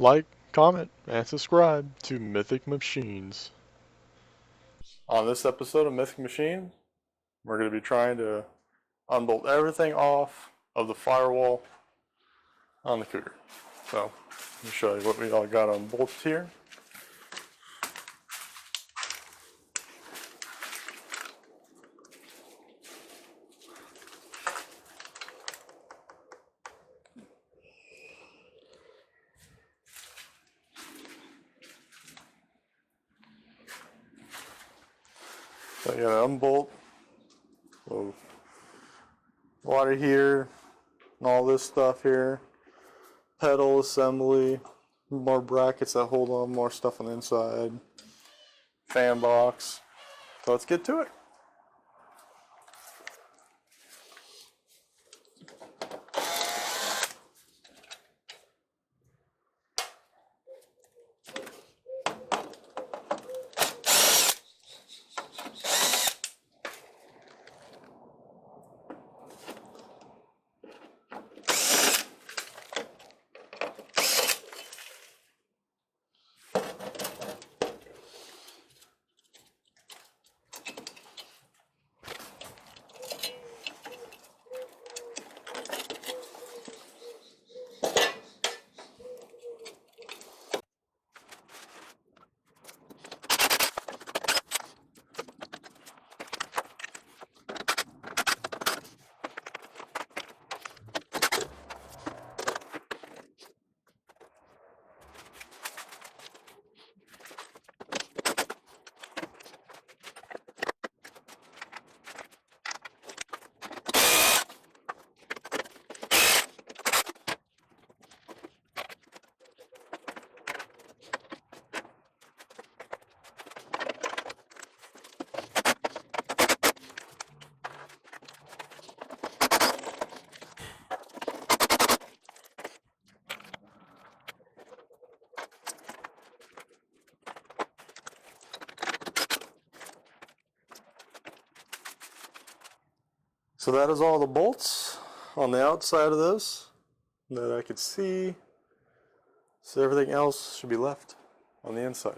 Like, comment, and subscribe to Mythic Machines. On this episode of Mythic Machines, we're going to be trying to unbolt everything off of the firewall on the Cougar. So, let me show you what we all got unbolted here. So you gotta unbolt the water heater and all this stuff here. Pedal assembly, more brackets that hold on more stuff on the inside. Fan box. So let's get to it. So that is all the bolts on the outside of this that I could see. So everything else should be left on the inside.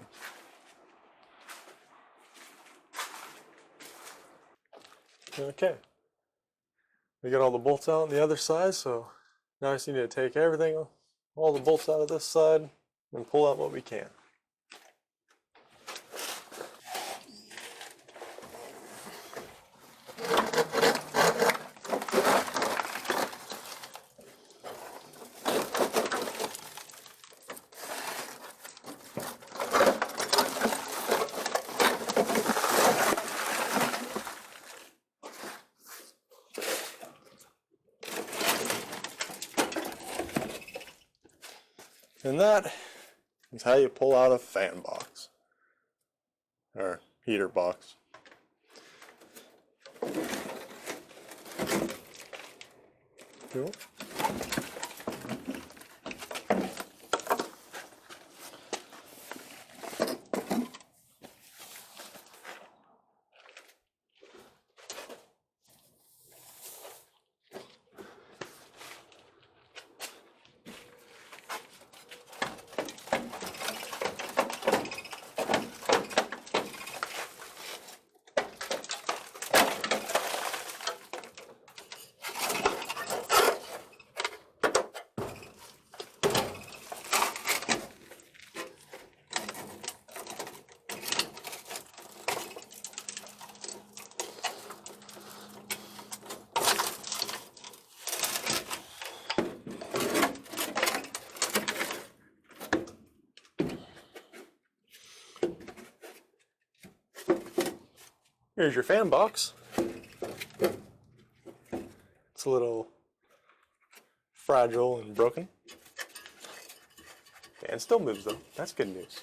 Okay. We got all the bolts out on the other side, so now I just need to take everything, all the bolts out of this side and pull out what we can. And that is how you pull out a fan box, or heater box. Cool. Here's your fan box. It's a little fragile and broken. And still moves though. That's good news.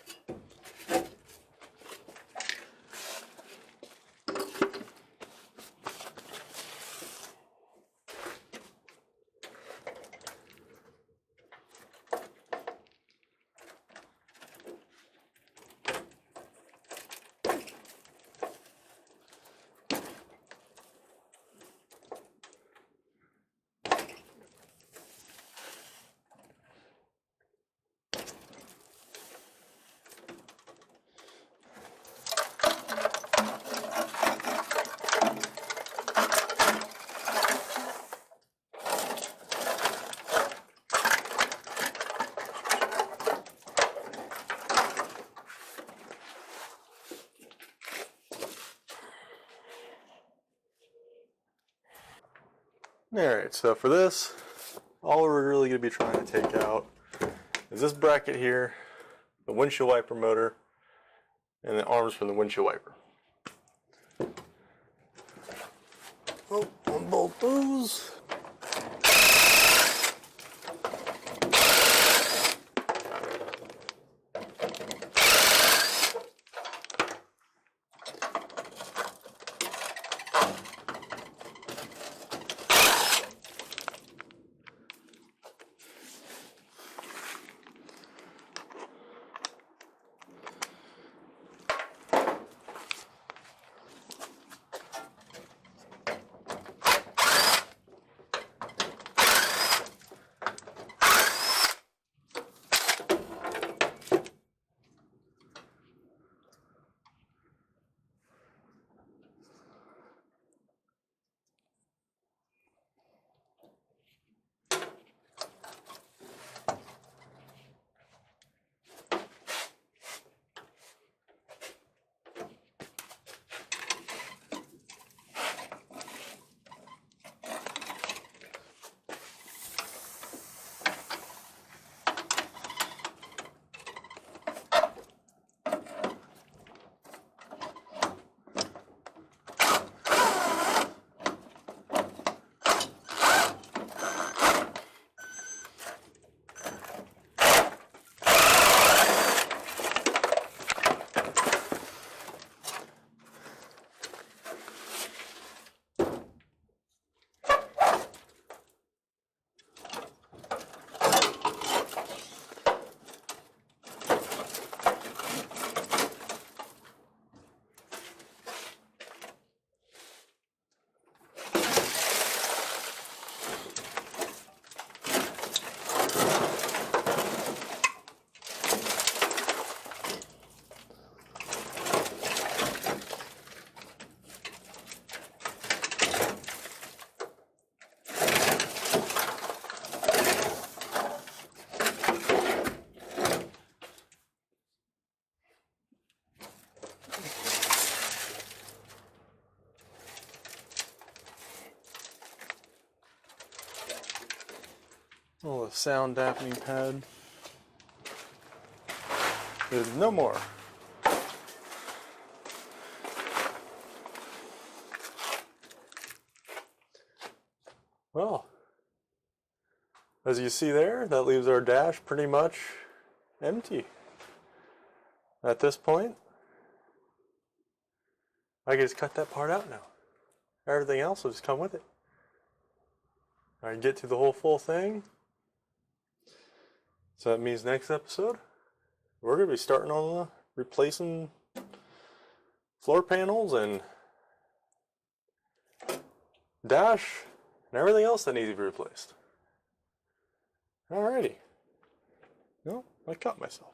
Alright, so for this, all we're really going to be trying to take out is this bracket here, the windshield wiper motor, and the arms from the windshield wiper. Oh, unbolt those. Oh, the sound dampening pad. There's no more. Well, as you see there, that leaves our dash pretty much empty. At this point, I can just cut that part out now. Everything else will just come with it. I can get to the whole full thing. So that means next episode, we're going to be starting on replacing floor panels and dash and everything else that needs to be replaced. Alrighty. No, I caught myself.